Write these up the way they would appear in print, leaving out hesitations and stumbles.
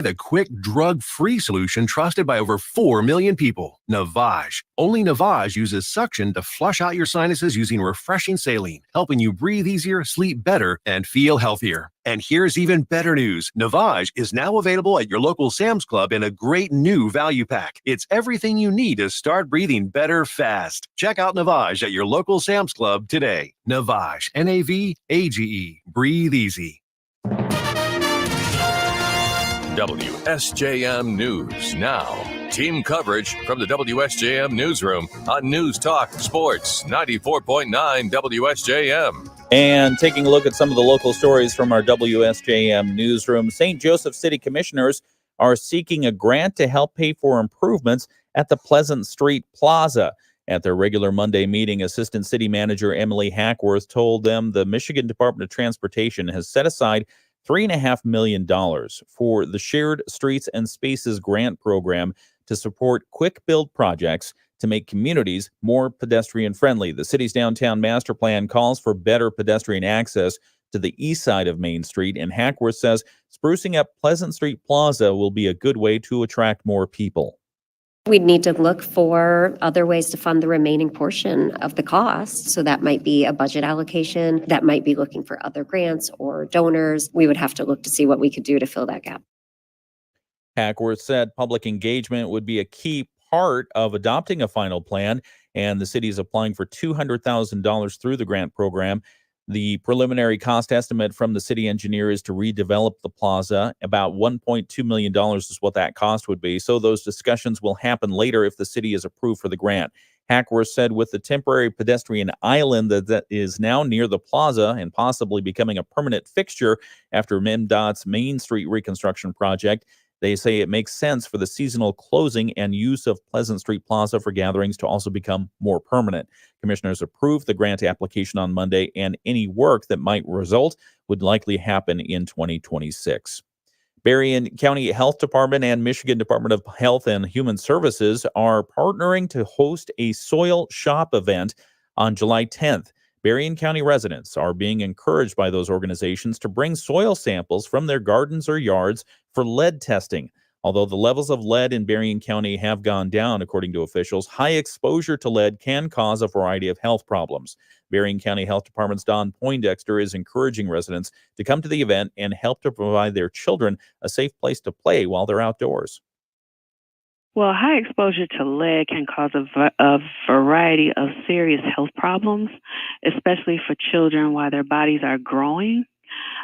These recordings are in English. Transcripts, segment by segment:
The quick, drug-free solution trusted by over 4 million people. Navage. Only Navage uses suction to flush out your sinuses using refreshing saline, helping you breathe easier, sleep better, and feel healthier. And here's even better news. Navage is now available at your local Sam's Club in a great new value pack. It's everything you need to start breathing better fast. Check out Navage at your local Sam's Club today. Navage. Navage. Breathe easy. WSJM News Now. Team coverage from the WSJM Newsroom on News Talk Sports 94.9 WSJM. And taking a look at some of the local stories from our WSJM Newsroom, St. Joseph City Commissioners are seeking a grant to help pay for improvements at the Pleasant Street Plaza. At their regular Monday meeting, Assistant City Manager Emily Hackworth told them the Michigan Department of Transportation has set aside $3.5 million for the Shared Streets and Spaces grant program to support quick build projects to make communities more pedestrian friendly. The city's downtown master plan calls for better pedestrian access to the east side of Main Street, and Hackworth says sprucing up Pleasant Street Plaza will be a good way to attract more people. We'd need to look for other ways to fund the remaining portion of the cost. So that might be a budget allocation, that might be looking for other grants or donors. We would have to look to see what we could do to fill that gap. Hackworth said public engagement would be a key part of adopting a final plan, and the city is applying for $200,000 through the grant program. The preliminary cost estimate from the city engineer is to redevelop the plaza. About $1.2 million is what that cost would be. So those discussions will happen later if the city is approved for the grant. Hackworth said with the temporary pedestrian island that is now near the plaza and possibly becoming a permanent fixture after MnDOT's Main Street reconstruction project, they say it makes sense for the seasonal closing and use of Pleasant Street Plaza for gatherings to also become more permanent. Commissioners approved the grant application on Monday, and any work that might result would likely happen in 2026. Bryan County Health Department and Michigan Department of Health and Human Services are partnering to host a soil shop event on July 10th. Bryan County residents are being encouraged by those organizations to bring soil samples from their gardens or yards for lead testing. Although the levels of lead in Bryan County have gone down, according to officials, high exposure to lead can cause a variety of health problems. Bryan County Health Department's Don Poindexter is encouraging residents to come to the event and help to provide their children a safe place to play while they're outdoors. Well, high exposure to lead can cause a variety of serious health problems, especially for children while their bodies are growing.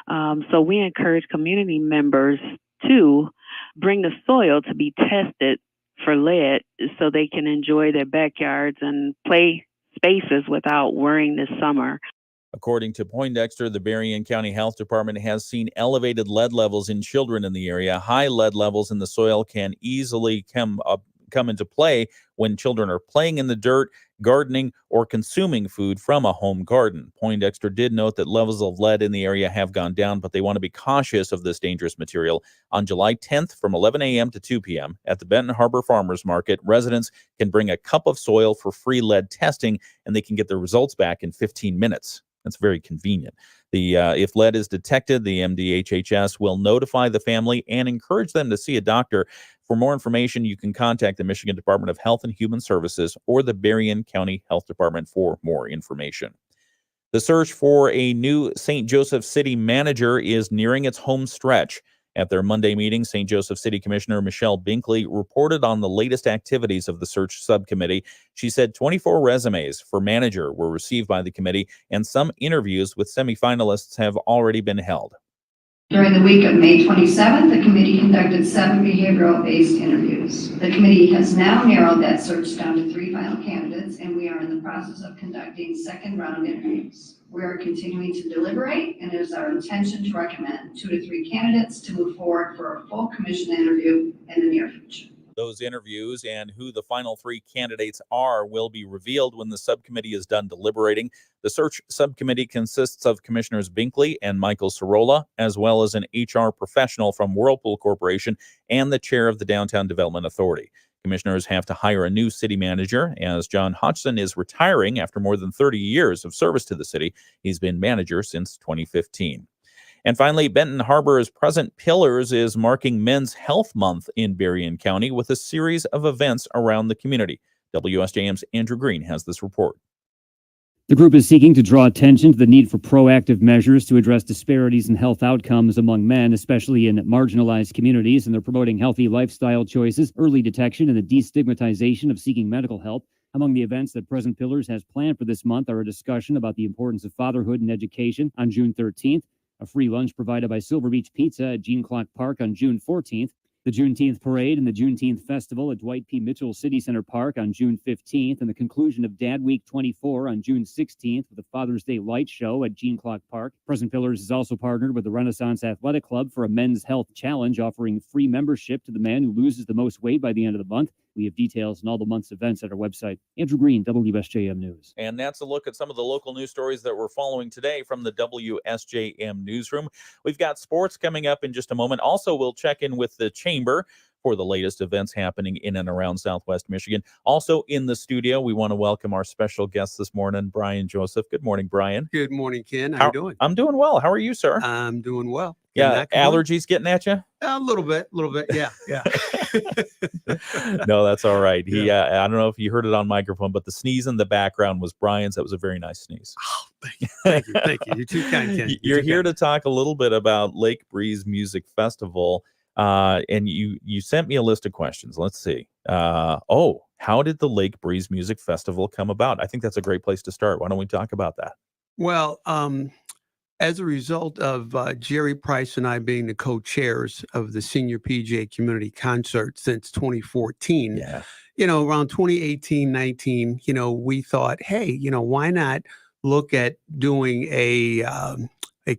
So we encourage community members to bring the soil to be tested for lead so they can enjoy their backyards and play spaces without worrying this summer. According to Poindexter, the Bryan County Health Department has seen elevated lead levels in children in the area. High lead levels in the soil can easily come into play when children are playing in the dirt, gardening, or consuming food from a home garden. Poindexter did note that levels of lead in the area have gone down, but they want to be cautious of this dangerous material. On July 10th from 11 a.m. to 2 p.m. at the Benton Harbor Farmers Market, residents can bring a cup of soil for free lead testing, and they can get the results back in 15 minutes. That's very convenient. If lead is detected, the MDHHS will notify the family and encourage them to see a doctor. For more information, you can contact the Michigan Department of Health and Human Services or the Bryan County Health Department for more information. The search for a new St. Joseph City manager is nearing its home stretch. At their Monday meeting, St. Joseph City Commissioner Michelle Binkley reported on the latest activities of the search subcommittee. She said 24 resumes for manager were received by the committee, and some interviews with semifinalists have already been held. During the week of May 27th, the committee conducted 7 behavioral-based interviews. The committee has now narrowed that search down to 3 final candidates, and we are in the process of conducting second-round interviews. We are continuing to deliberate, and it is our intention to recommend 2 to 3 candidates to move forward for a full commission interview in the near future. Those interviews and who the final 3 candidates are will be revealed when the subcommittee is done deliberating. The search subcommittee consists of Commissioners Binkley and Michael Sorolla, as well as an HR professional from Whirlpool Corporation and the chair of the Downtown Development Authority. Commissioners have to hire a new city manager, as John Hodgson is retiring after more than 30 years of service to the city. He's been manager since 2015. And finally, Benton Harbor's Present Pillars is marking Men's Health Month in Berrien County with a series of events around the community. WSJM's Andrew Green has this report. The group is seeking to draw attention to the need for proactive measures to address disparities in health outcomes among men, especially in marginalized communities, and they're promoting healthy lifestyle choices, early detection, and the destigmatization of seeking medical help. Among the events that Present Pillars has planned for this month are a discussion about the importance of fatherhood and education on June 13th, a free lunch provided by Silver Beach Pizza at Gene Clock Park on June 14th, the Juneteenth Parade and the Juneteenth Festival at Dwight P. Mitchell City Center Park on June 15th, and the conclusion of Dad Week 24 on June 16th with a Father's Day Light Show at Gene Clock Park. Present Pillars is also partnered with the Renaissance Athletic Club for a Men's Health Challenge, offering free membership to the man who loses the most weight by the end of the month. We have details on all the month's events at our website. Andrew Green, WSJM News. And that's a look at some of the local news stories that we're following today from the WSJM newsroom. We've got sports coming up in just a moment. Also, we'll check in with the Chamber for the latest events happening in and around Southwest Michigan. Also in the studio, we want to welcome our special guest this morning, Bryan Joseph. Good morning, Bryan. Good morning, Ken. How you doing? I'm doing well. How are you, sir? I'm doing well. Yeah, allergies getting at you? A little bit. Yeah. No, that's all right. I don't know if you heard it on microphone, but the sneeze in the background was Bryan's. That was a very nice sneeze. Oh, thank you. You're too kind, Ken. You're here to talk a little bit about Lake Breeze Music Festival, and you sent me a list of questions. Let's see. How did the Lake Breeze Music Festival come about? I think that's a great place to start. Why don't we talk about that? Well, as a result of Jerry Price and I being the co-chairs of the Senior PGA Community Concert since 2014, around 2018, 19, we thought, hey, why not look at doing a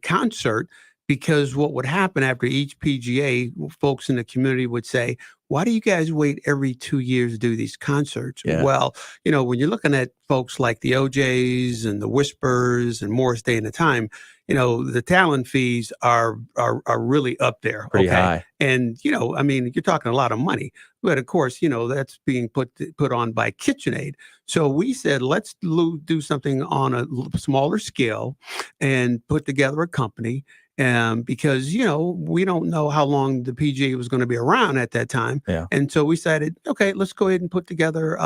concert? Because what would happen after each PGA, folks in the community would say, why do you guys wait every 2 years to do these concerts? Yeah. Well, when you're looking at folks like the OJs and the Whispers and Morris Day and the Time, the talent fees are really up there. Pretty high. And, you're talking a lot of money. But of course, that's being put on by KitchenAid. So we said, let's do something on a smaller scale and put together a company. Because, we don't know how long the PGA was going to be around at that time. Yeah. And so we decided, okay, let's go ahead and put together,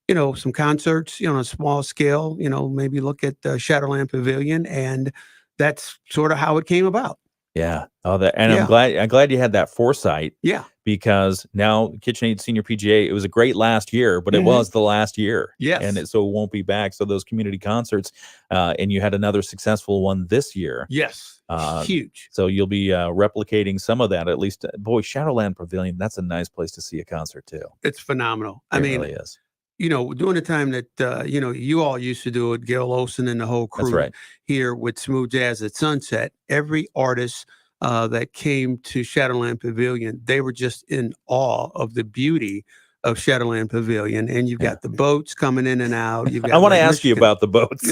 some concerts, on a small scale, maybe look at Shadowland Pavilion. And that's sort of how it came about. Yeah. I'm glad you had that foresight. Yeah. Because now KitchenAid Senior PGA, it was a great last year, but it was the last year. Yes. And so it won't be back. So those community concerts, and you had another successful one this year. Yes. Huge. So you'll be replicating some of that, at least. Boy, Shadowland Pavilion, that's a nice place to see a concert too. It's phenomenal. It really is. During the time that, you all used to do it, Gail Olson and the whole crew. That's right. Here with Smooth Jazz at Sunset, every artist that came to Shadowland Pavilion, they were just in awe of the beauty of Shadowland Pavilion. And you've got the boats coming in and out. You've got I want to ask you about the boats.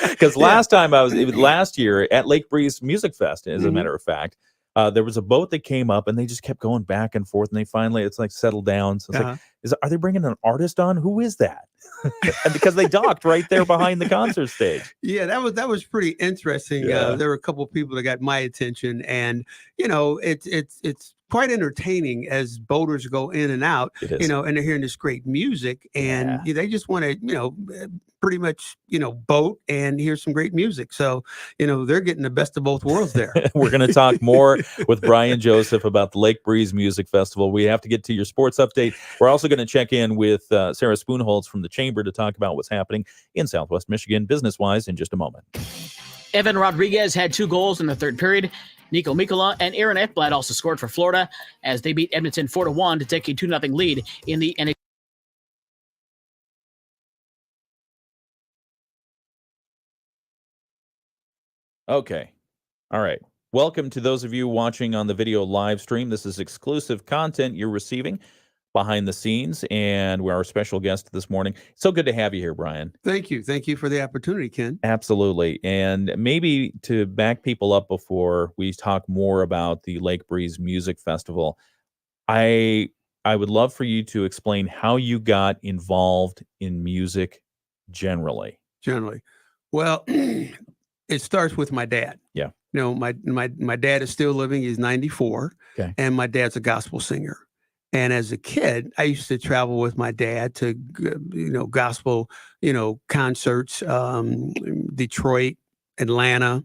Because last year at Lake Breeze Music Fest, as a matter of fact, there was a boat that came up and they just kept going back and forth. And they finally, it's like settled down. So it's like, are they bringing an artist on? Who is that? And because they docked right there behind the concert stage. Yeah, that was pretty interesting. Yeah. There were a couple of people that got my attention, and it's quite entertaining as boaters go in and out. It is. And they're hearing this great music, and they just want to pretty much boat and hear some great music. So they're getting the best of both worlds there. We're going to talk more with Bryan Joseph about the Lake Breeze Music Festival. We have to get to your sports update. We're also going to check in with Sarah Spoonholtz from the Chamber to talk about what's happening in Southwest Michigan business-wise in just a moment. Evan Rodriguez had 2 goals in the third period. Nico Mikola and Aaron Ekblad also scored for Florida as they beat Edmonton 4-1 to take a 2-0 lead in the NHL. Okay. All right. Welcome to those of you watching on the video live stream. This is exclusive content you're receiving behind the scenes, and we're our special guest this morning. So good to have you here, Bryan. Thank you. Thank you for the opportunity, Ken. Absolutely. And maybe to back people up before we talk more about the Lake Breeze Music Festival, I would love for you to explain how you got involved in music generally. Well, it starts with my dad. Yeah. my dad is still living. He's 94. Okay. And my dad's a gospel singer. And as a kid, I used to travel with my dad to, gospel, concerts, Detroit, Atlanta,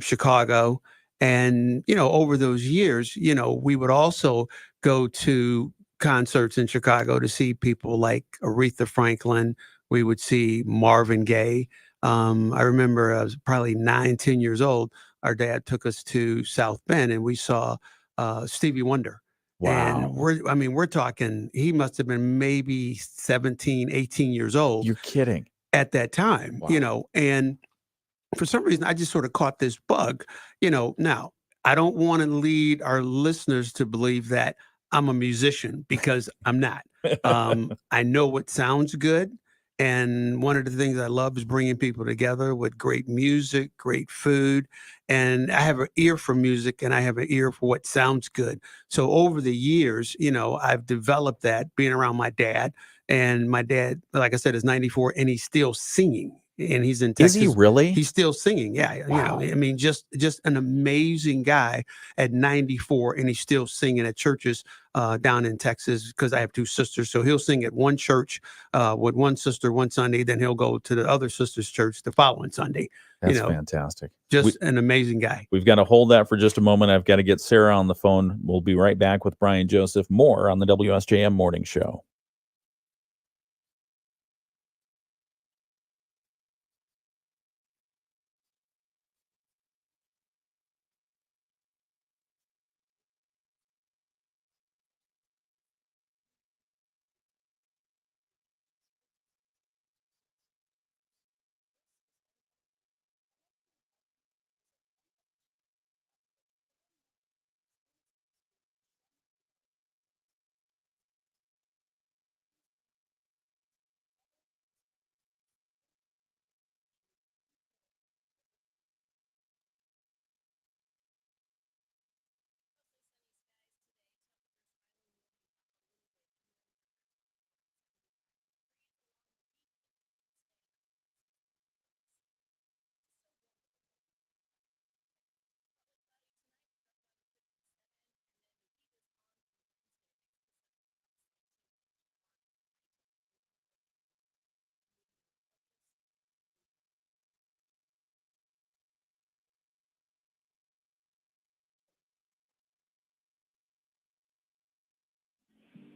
Chicago. And, over those years, we would also go to concerts in Chicago to see people like Aretha Franklin. We would see Marvin Gaye. I remember I was probably 9, 10 years old. Our dad took us to South Bend and we saw Stevie Wonder. And Wow. we're talking, he must have been maybe 17, 18 years old You're kidding. at that time, Wow. and for some reason, I just sort of caught this bug, now I don't want to lead our listeners to believe that I'm a musician because I'm not. I know what sounds good. And one of the things I love is bringing people together with great music, great food. And I have an ear for music and I have an ear for what sounds good. So over the years, I've developed that being around my dad. And my dad, like I said, is 94 and he's still singing. And he's in Is Texas. he really? He's still singing. Yeah. Wow. Just an amazing guy at 94. And he's still singing at churches down in Texas because I have 2 sisters. So he'll sing at one church with one sister one Sunday. Then he'll go to the other sister's church the following Sunday. That's fantastic. Just an amazing guy. We've got to hold that for just a moment. I've got to get Sarah on the phone. We'll be right back with Bryan Joseph. More on the WSJM Morning Show.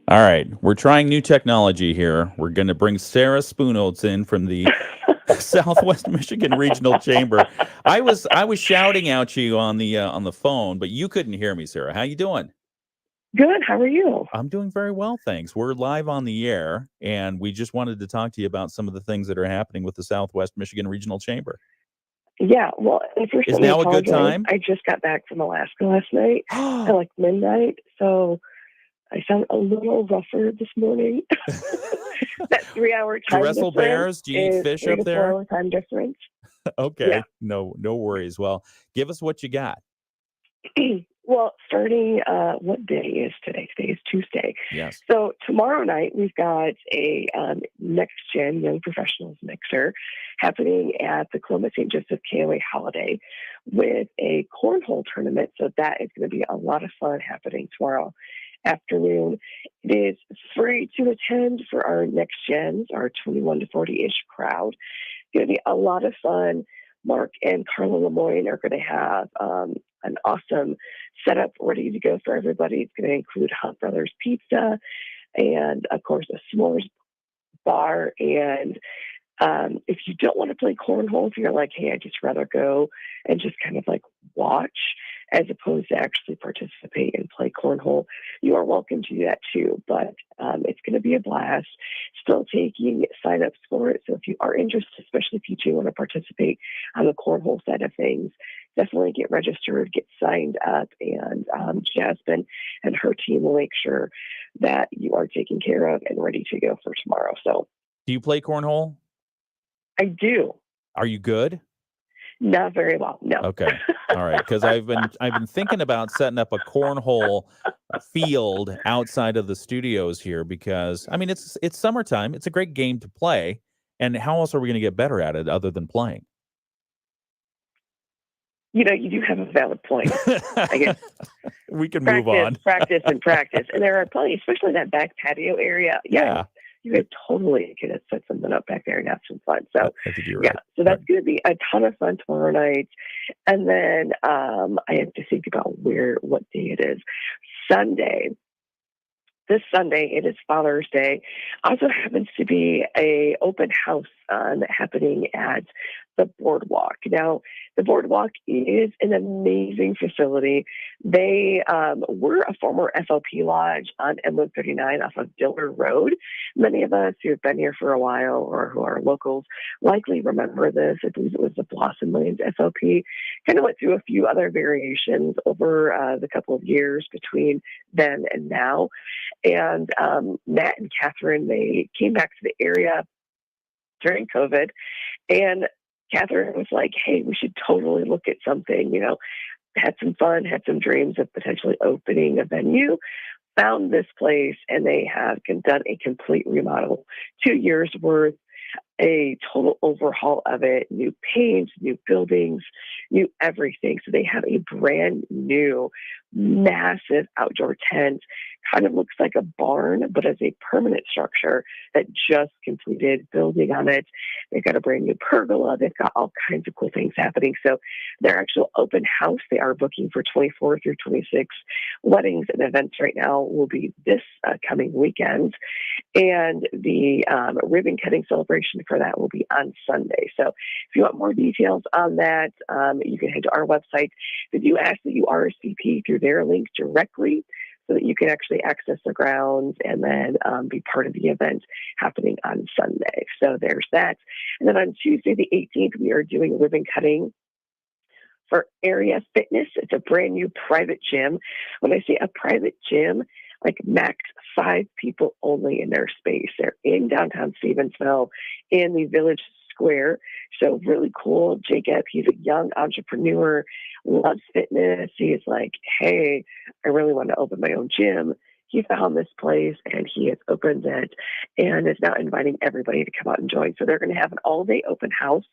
All right, we're trying new technology here. We're going to bring Sarah Spoonotes in from the Southwest Michigan Regional Chamber. I was shouting at you on the phone, but you couldn't hear me, Sarah. How you doing? Good. How are you? I'm doing very well, thanks. We're live on the air, and we just wanted to talk to you about some of the things that are happening with the Southwest Michigan Regional Chamber. Yeah. Well, and first, Is let me now a good apologize. time? I just got back from Alaska last night at like midnight, so I sound a little rougher this morning. That 3-hour To time wrestle difference bears? Do you eat is fish 3 up to 4 there? hour time difference. Okay. Yeah. No worries. Well, give us what you got. Well, starting, what day is today? Today is Tuesday. Yes. So tomorrow night, we've got a Next Gen Young Professionals Mixer happening at the Columbus St. Joseph KOA Holiday with a cornhole tournament. So that is going to be a lot of fun happening tomorrow afternoon. It is free to attend for our Next Gens, our 21 to 40-ish crowd. It's going to be a lot of fun. Mark and Carla Lemoyne are going to have an awesome setup ready to go for everybody. It's going to include Hunt Brothers Pizza and, of course, a s'mores bar. And if you don't want to play cornhole, if you're like, hey, I'd just rather go and just kind of like watch as opposed to actually participate and play cornhole, you are welcome to do that too. But it's going to be a blast. Still taking sign-ups for it. So if you are interested, especially if you do want to participate on the cornhole side of things, definitely get registered, get signed up, and Jasmine and her team will make sure that you are taken care of and ready to go for tomorrow. So, do you play cornhole? I do. Are you good? Not very well. No. Okay. All right. Because I've been thinking about setting up a cornhole field outside of the studios here because I mean it's summertime. It's a great game to play. And how else are we going to get better at it other than playing? you do have a valid point. I guess we can move on. practice. And there are plenty, especially that back patio area. Yeah. You could totally set something up back there and have some fun. So, I think you're right. So that's going to be a ton of fun tomorrow night. And then I have to think about what day it is. This Sunday, it is Father's Day. Also happens to be a open house happening at the Boardwalk. Now, the Boardwalk is an amazing facility. They were a former FLP lodge on M139 off of Diller Road. Many of us who have been here for a while or who are locals likely remember this. I believe it was the Blossom Lanes FLP. Kind of went through a few other variations over the couple of years between then and now. And Matt and Catherine, they came back to the area during COVID, and Catherine was like, hey, we should totally look at something, had some fun, had some dreams of potentially opening a venue, found this place, and they have done a complete remodel, 2 years worth, a total overhaul of it, new paint, new buildings, new everything. So they have a brand new, massive outdoor tent. Kind of looks like a barn, but as a permanent structure that just completed building on it. They've got a brand new pergola. They've got all kinds of cool things happening. So their actual open house, they are booking for 24 through 26 weddings and events right now will be this coming weekend. And the ribbon cutting celebration for that will be on Sunday. So if you want more details on that, you can head to our website. They do ask that you RSVP through their link directly so that you can actually access the grounds and then be part of the event happening on Sunday. So there's that. And then on Tuesday, the 18th, we are doing ribbon cutting for Area Fitness. It's a brand new private gym. When I say a private gym, like max 5 people only in their space. They're in downtown Stevensville in the Village Square. So really cool. Jacob, he's a young entrepreneur, loves fitness. He's like, hey, I really want to open my own gym. He found this place and he has opened it and is now inviting everybody to come out and join. So they're going to have an all-day open house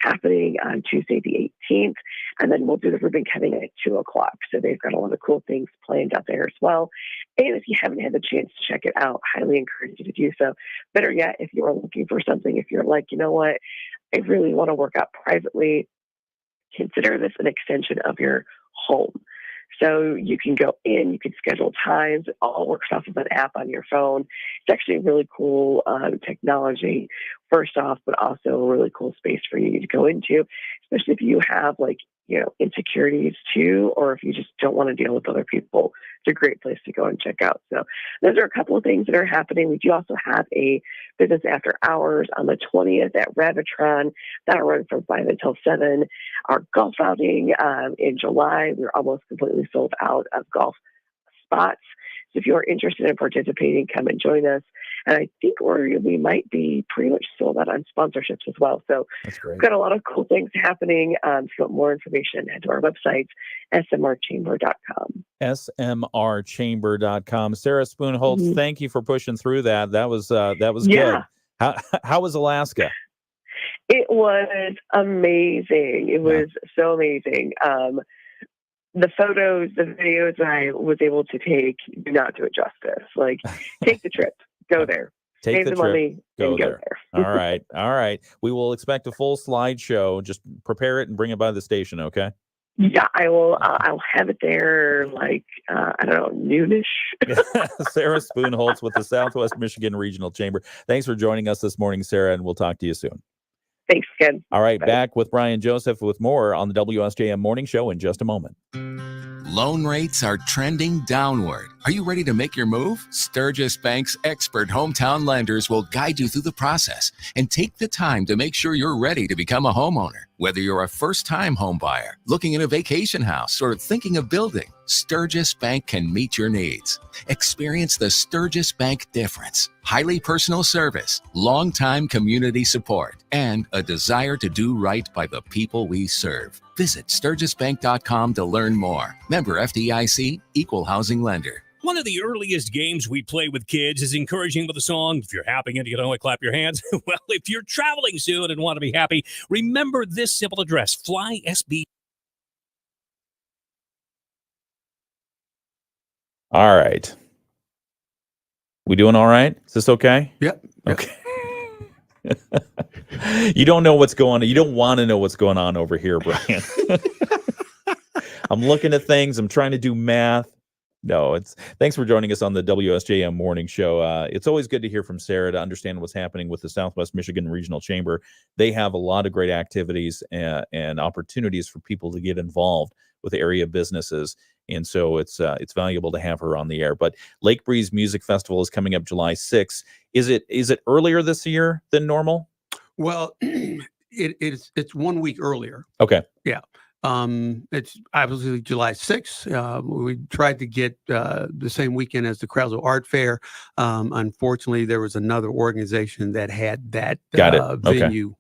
happening on Tuesday the 18th, and then we'll do the ribbon cutting at 2 o'clock. So they've got a lot of cool things planned out there as well. And if you haven't had the chance to check it out, highly encourage you to do so. Better yet, if you are looking for something, if you're like, you know what, I really want to work out privately, consider this an extension of your home. So you can go in, you can schedule times. It all works off of an app on your phone. It's actually a really cool technology, first off, but also a really cool space for you to go into, especially if you have insecurities too, or if you just don't want to deal with other people. It's a great place to go and check out. So those are a couple of things that are happening. We do also have a business after hours on the 20th at Rabbitron. That'll run from 5 until 7. Our golf outing in July, we're almost completely sold out of golf spots. So if you're interested in participating, come and join us. And I think we might be pretty much sold out on sponsorships as well. So we've got a lot of cool things happening. If you want more information, head to our website, smrchamber.com. smrchamber.com. Sarah Spoonholtz, thank you for pushing through that. That was Yeah. good. How was Alaska? It was amazing. It was so amazing. The photos, the videos I was able to take do not do it justice. Like, take the trip, go there, Take save the money, go and there. go there. All right. We will expect a full slideshow. Just prepare it and bring it by the station, okay? Yeah, I will. I'll have it there like, I don't know, noonish. Sarah Spoonholtz with the Southwest Michigan Regional Chamber. Thanks for joining us this morning, Sarah, and we'll talk to you soon. Thanks, Ken. All right, Bye. back with Bryan Joseph with more on the WSJM Morning Show in just a moment. Loan rates are trending downward. Are you ready to make your move? Sturgis Bank's expert hometown lenders will guide you through the process and take the time to make sure you're ready to become a homeowner. Whether you're a first-time home buyer, looking at a vacation house, or thinking of building, Sturgis Bank can meet your needs. Experience the Sturgis Bank difference. Highly personal service, long-time community support, and a desire to do right by the people we serve. Visit SturgisBank.com to learn more. Member FDIC, Equal Housing Lender. One of the earliest games we play with kids is encouraging with a song. If you're happy and you can only clap your hands. Well, if you're traveling soon and want to be happy, remember this simple address, flysb All right. We doing all right? Is this okay? Yep. Okay. You don't know what's going on. You don't want to know what's going on over here, Brian. I'm looking at things. I'm trying to do math. No, thanks for joining us on the WSJM Morning Show. It's always good to hear from Sarah to understand what's happening with the Southwest Michigan Regional Chamber. They have a lot of great activities and opportunities for people to get involved with area businesses. And so it's valuable to have her on the air. But Lake Breeze Music Festival is coming up July 6th. Is it earlier this year than normal? Well, it's 1 week earlier. Okay. Yeah. It's obviously July 6th. We tried to get the same weekend as the Krauser Art Fair. Unfortunately, there was another organization that had that venue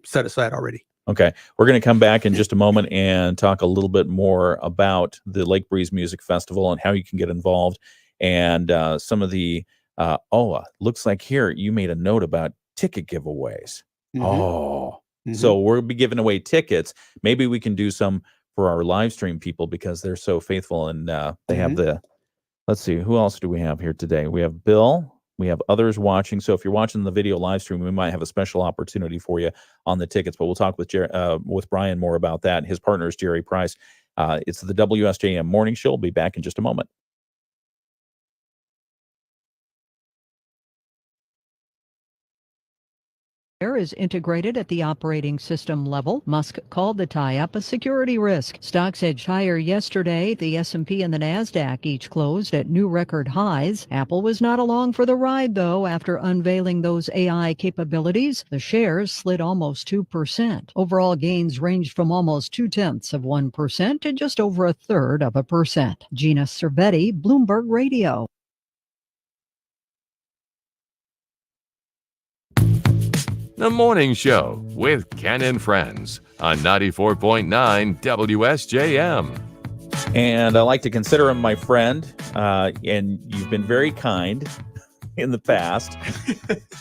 set aside already. Okay. We're going to come back in just a moment and talk a little bit more about the Lake Breeze Music Festival and how you can get involved and some of the, looks like here you made a note about ticket giveaways. Mm-hmm. So we'll be giving away tickets. Maybe we can do some for our live stream people because they're so faithful and they have let's see, who else do we have here today? We have Bill. We have others watching. So if you're watching the video live stream, we might have a special opportunity for you on the tickets, but we'll talk with Brian more about that. His partner is Jerry Price. It's the WSJM Morning Show. We'll be back in just a moment. Is integrated at the operating system level. Musk called the tie-up a security risk. Stocks edged higher yesterday. The S&P and the Nasdaq each closed at new record highs. Apple was not along for the ride, though. After unveiling those AI capabilities, the shares slid almost 2%. Overall gains ranged from almost 0.2% to just over 1/3%. Gina Cervetti, Bloomberg Radio. The Morning Show with Ken and Friends on 94.9 WSJM. And I like to consider him my friend, and you've been very kind in the past,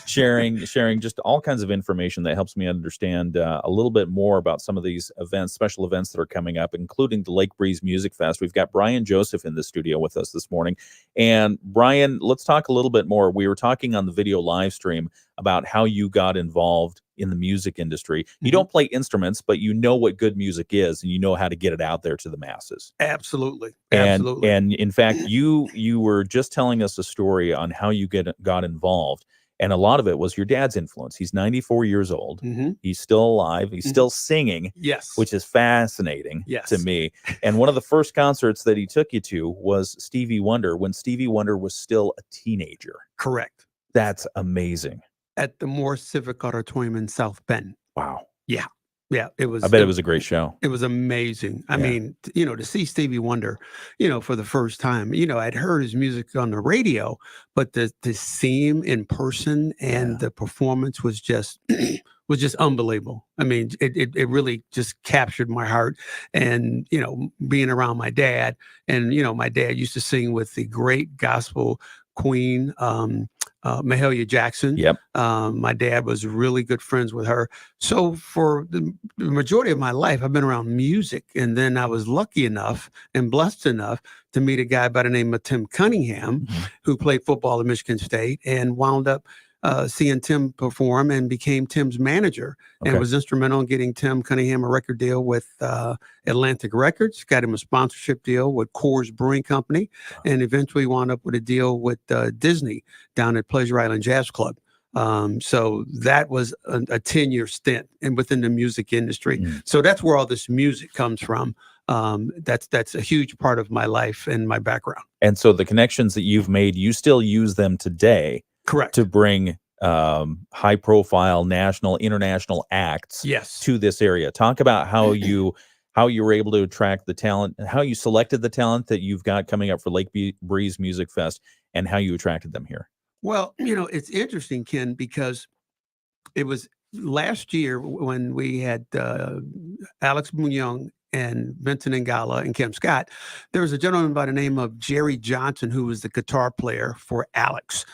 sharing just all kinds of information that helps me understand a little bit more about some of these events, special events that are coming up, including the Lake Breeze Music Fest. We've got Bryan Joseph in the studio with us this morning. And Bryan, let's talk a little bit more. We were talking on the video live stream about how you got involved in the music industry. You don't play instruments, but you know what good music is and you know how to get it out there to the masses. Absolutely. And in fact, you were just telling us a story on how you got involved. And a lot of it was your dad's influence. He's 94 years old. He's still alive. He's still singing, which is fascinating to me. And one of the first concerts that he took you to was Stevie Wonder when Stevie Wonder was still a teenager. Correct. That's amazing. At the Moore Civic Auditorium in South Bend. Wow. Yeah. Yeah, it was. I bet it was a great show. It was amazing. I mean, to see Stevie Wonder, for the first time, I'd heard his music on the radio, but to see him in person and the performance was just unbelievable. I mean, it really just captured my heart. And being around my dad, and my dad used to sing with the great gospel queen, Mahalia Jackson. My dad was really good friends with her. So for the majority of my life, I've been around music. And then I was lucky enough and blessed enough to meet a guy by the name of Tim Cunningham, who played football at Michigan State and wound up seeing Tim perform and became Tim's manager and was instrumental in getting Tim Cunningham a record deal with Atlantic Records, got him a sponsorship deal with Coors Brewing Company, and eventually wound up with a deal with Disney down at Pleasure Island Jazz Club. So that was a 10-year stint and within the music industry. So that's where all this music comes from. That's a huge part of my life and my background. And so the connections that you've made, you still use them today. Correct. To bring high profile national, international acts to this area. Talk about how you were able to attract the talent, how you selected the talent that you've got coming up for Lake Breeze Music Fest and how you attracted them here. Well, it's interesting, Ken, because it was last year when we had Alex Munoz and Vincent Ingala and Kim Scott. There was a gentleman by the name of Jerry Johnson, who was the guitar player for Alex.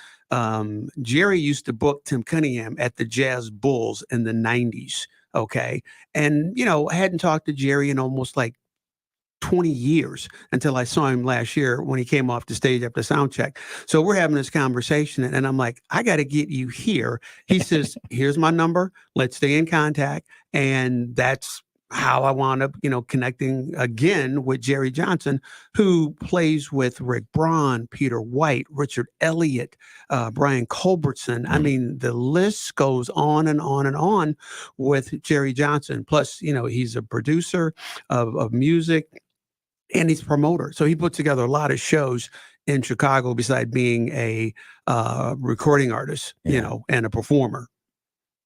Jerry used to book Tim Cunningham at the Jazz Bulls in the 90s. Okay. And, I hadn't talked to Jerry in almost like 20 years until I saw him last year when he came off the stage after sound check. So we're having this conversation, and I'm like, I got to get you here. He says, here's my number. Let's stay in contact. And that's how I wound up, connecting again with Jerry Johnson, who plays with Rick Braun, Peter White, Richard Elliott, Brian Culbertson. I mean, the list goes on and on and on with Jerry Johnson. Plus, he's a producer of music, and he's a promoter. So he put together a lot of shows in Chicago besides being a recording artist, and a performer.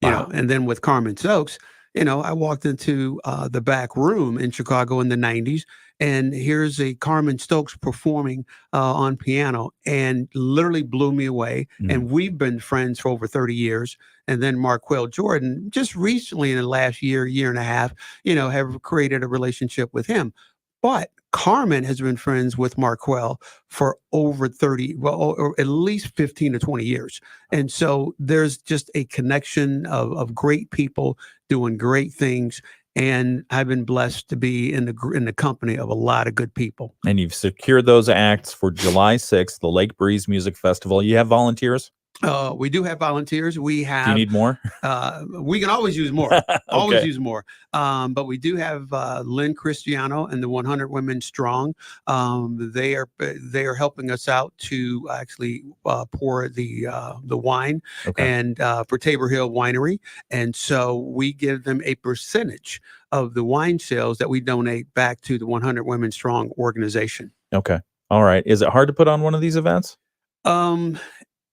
And then with Carmen Stokes, I walked into the back room in Chicago in the 90s, and here's a Carmen Stokes performing on piano, and literally blew me away. And we've been friends for over 30 years. And then Marquel Jordan, just recently in the last year and a half, have created a relationship with him. But Carmen has been friends with Marquel for over 30, or at least 15 to 20 years. And so there's just a connection of great people doing great things. And I've been blessed to be in the company of a lot of good people. And you've secured those acts for July 6th, the Lake Breeze Music Festival. You have volunteers? We do have volunteers. We have. Do you need more? We can always use more. Always use more. But we do have Lynn Cristiano and the 100 Women Strong. They are helping us out to actually pour the wine and for Tabor Hill Winery, and so we give them a percentage of the wine sales that we donate back to the 100 Women Strong organization. Okay. All right. Is it hard to put on one of these events?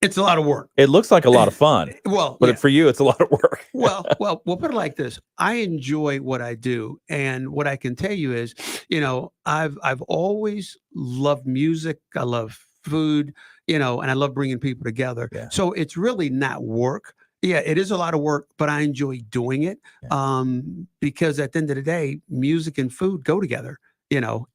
It's a lot of work. It looks like a lot of fun. But for you, it's a lot of work. Well, we'll put it like this. I enjoy what I do. And what I can tell you is, I've always loved music. I love food, and I love bringing people together. Yeah. So it's really not work. Yeah, it is a lot of work, but I enjoy doing it because at the end of the day, music and food go together,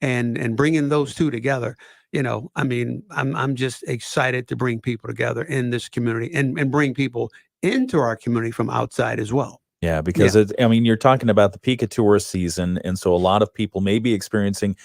and bringing those two together. I'm just excited to bring people together in this community and bring people into our community from outside as well. Yeah, because you're talking about the peak of tourist season. And so a lot of people may be experiencing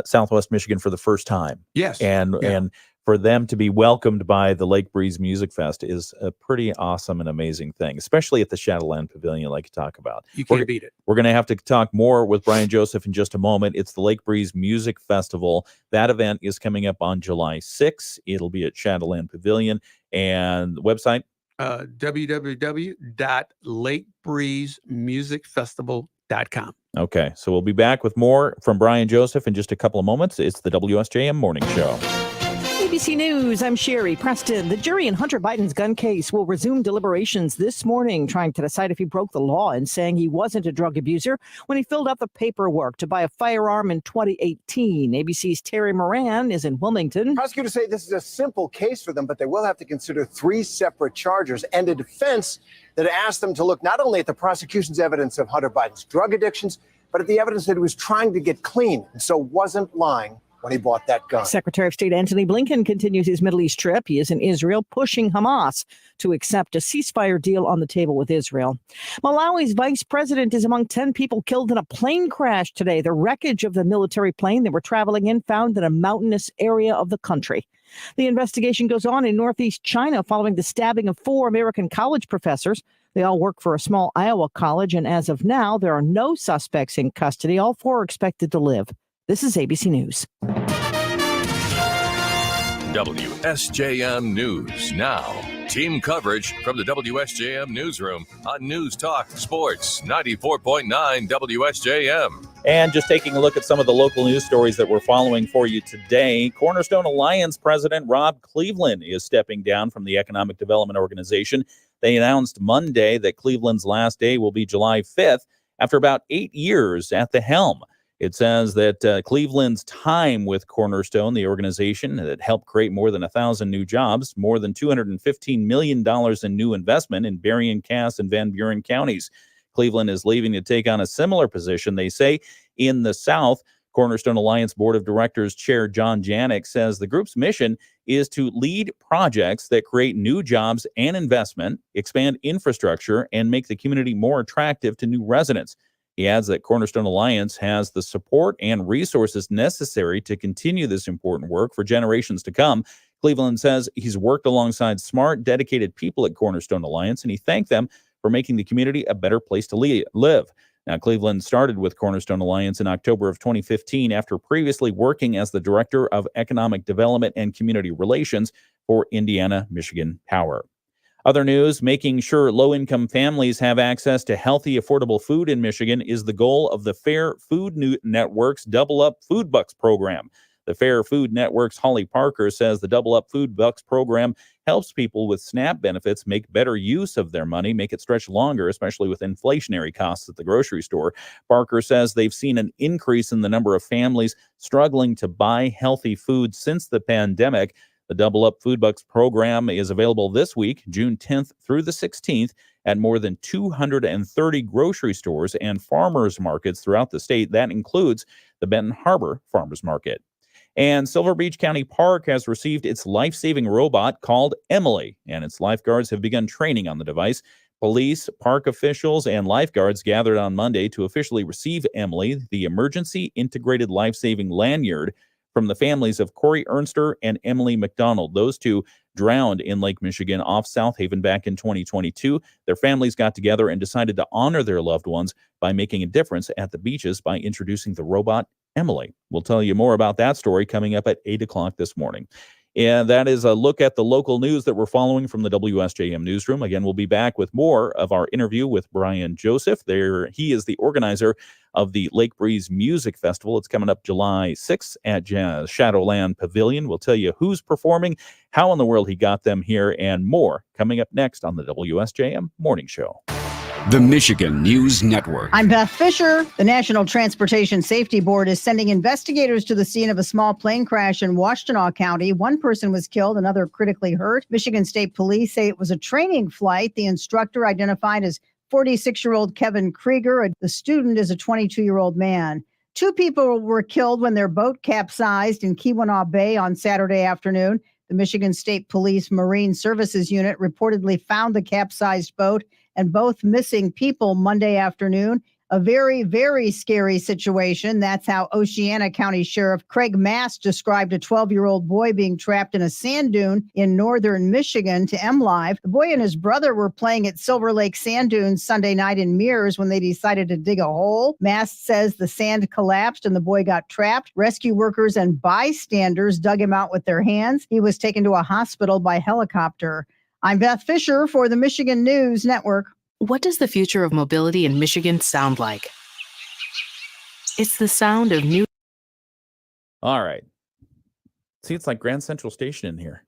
Southwest Michigan for the first time. Yes. And for them to be welcomed by the Lake Breeze Music Fest is a pretty awesome and amazing thing, especially at the Shadowland Pavilion, like you talk about. You can't beat it. We're going to have to talk more with Bryan Joseph in just a moment. It's the Lake Breeze Music Festival. That event is coming up on July 6th. It'll be at Shadowland Pavilion. And the website? www.lakebreezemusicfestival.com. Okay, so we'll be back with more from Bryan Joseph in just a couple of moments. It's the WSJM Morning Show. ABC News, I'm Sherry Preston. The jury in Hunter Biden's gun case will resume deliberations this morning, trying to decide if he broke the law and saying he wasn't a drug abuser when he filled out the paperwork to buy a firearm in 2018. ABC's Terry Moran is in Wilmington. Prosecutors say this is a simple case for them, but they will have to consider 3 separate charges and a defense that asked them to look not only at the prosecution's evidence of Hunter Biden's drug addictions, but at the evidence that he was trying to get clean and so wasn't lying when he bought that gun. Secretary of State Antony Blinken continues his Middle East trip. He is in Israel, pushing Hamas to accept a ceasefire deal on the table with Israel. Malawi's vice president is among 10 people killed in a plane crash today. The wreckage of the military plane they were traveling in found in a mountainous area of the country. The investigation goes on in northeast China following the stabbing of 4 American college professors. They all work for a small Iowa college, and as of now, there are no suspects in custody. All 4 are expected to live. This is ABC News. WSJM News Now. Team coverage from the WSJM Newsroom on News Talk Sports 94.9 WSJM. And just taking a look at some of the local news stories that we're following for you today. Cornerstone Alliance President Rob Cleveland is stepping down from the Economic Development Organization. They announced Monday that Cleveland's last day will be July 5th after about 8 years at the helm. It says that Cleveland's time with Cornerstone, the organization that helped create more than 1,000 new jobs, more than $215 million in new investment in Berrien, Cass, and Van Buren counties. Cleveland is leaving to take on a similar position, they say, in the South. Cornerstone Alliance Board of Directors Chair John Janik says the group's mission is to lead projects that create new jobs and investment, expand infrastructure, and make the community more attractive to new residents. He adds that Cornerstone Alliance has the support and resources necessary to continue this important work for generations to come. Cleveland says he's worked alongside smart, dedicated people at Cornerstone Alliance, and he thanked them for making the community a better place to live. Now, Cleveland started with Cornerstone Alliance in October of 2015 after previously working as the Director of Economic Development and Community Relations for Indiana Michigan Power. Other news, making sure low-income families have access to healthy, affordable food in Michigan is the goal of the Fair Food Network's Double Up Food Bucks program. The Fair Food Network's Holly Parker says the Double Up Food Bucks program helps people with SNAP benefits make better use of their money, make it stretch longer, especially with inflationary costs at the grocery store. Parker says they've seen an increase in the number of families struggling to buy healthy food since the pandemic. The Double Up Food Bucks program is available this week, June 10th through the 16th, at more than 230 grocery stores and farmers markets throughout the state. That includes the Benton Harbor Farmers Market. And Silver Beach County Park has received its life-saving robot called Emily, and its lifeguards have begun training on the device. Police, park officials, and lifeguards gathered on Monday to officially receive Emily, the emergency integrated life-saving lanyard, from the families of Corey Ernster and Emily McDonald. Those two drowned in Lake Michigan off South Haven back in 2022. Their families got together and decided to honor their loved ones by making a difference at the beaches by introducing the robot Emily. We'll tell you more about that story coming up at 8 o'clock this morning. And that is a look at the local news that we're following from the WSJM newsroom. Again, we'll be back with more of our interview with Bryan Joseph. He is the organizer of the Lake Breeze Music Festival. It's coming up July 6th at Shadowland Pavilion. We'll tell you who's performing, how in the world he got them here, and more coming up next on the WSJM Morning Show. The Michigan News Network. I'm Beth Fisher. The National Transportation Safety Board is sending investigators to the scene of a small plane crash in Washtenaw County. One person was killed, another critically hurt. Michigan State Police say it was a training flight. The instructor, identified as 46-year-old Kevin Krieger. The student is a 22-year-old man. 2 people were killed when their boat capsized in Keweenaw Bay on Saturday afternoon. The Michigan State Police Marine Services Unit reportedly found the capsized boat and both missing people Monday afternoon. A very, very scary situation. That's how Oceana County Sheriff Craig Mast described a 12-year-old boy being trapped in a sand dune in northern Michigan to MLive. The boy and his brother were playing at Silver Lake Sand Dunes Sunday night in Mears when they decided to dig a hole. Mast says the sand collapsed and the boy got trapped. Rescue workers and bystanders dug him out with their hands. He was taken to a hospital by helicopter. I'm Beth Fisher for the Michigan News Network. What does the future of mobility in Michigan sound like? It's the sound of new. All right. See, it's like Grand Central Station in here.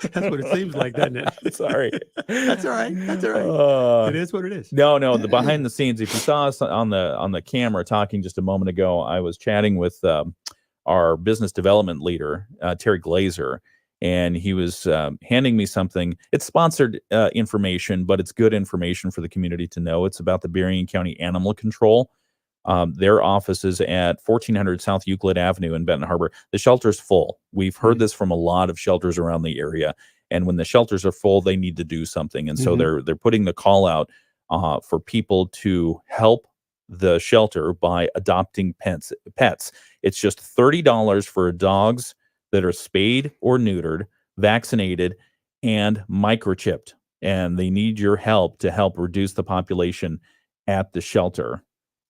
That's what it seems like, doesn't it? Sorry. That's all right. That's all right. It is what it is. No, the behind the scenes. If you saw us on the camera talking just a moment ago, I was chatting with our business development leader, Terry Glazer, and he was handing me something. It's sponsored information, but it's good information for the community to know. It's about the Berrien County Animal Control. Their office is at 1400 South Euclid Avenue in Benton Harbor. The shelter's full. We've heard this from a lot of shelters around the area. And when the shelters are full, they need to do something. And so they're putting the call out for people to help the shelter by adopting pets. It's just $30 for dogs that are spayed or neutered, vaccinated, and microchipped. And they need your help to help reduce the population at the shelter.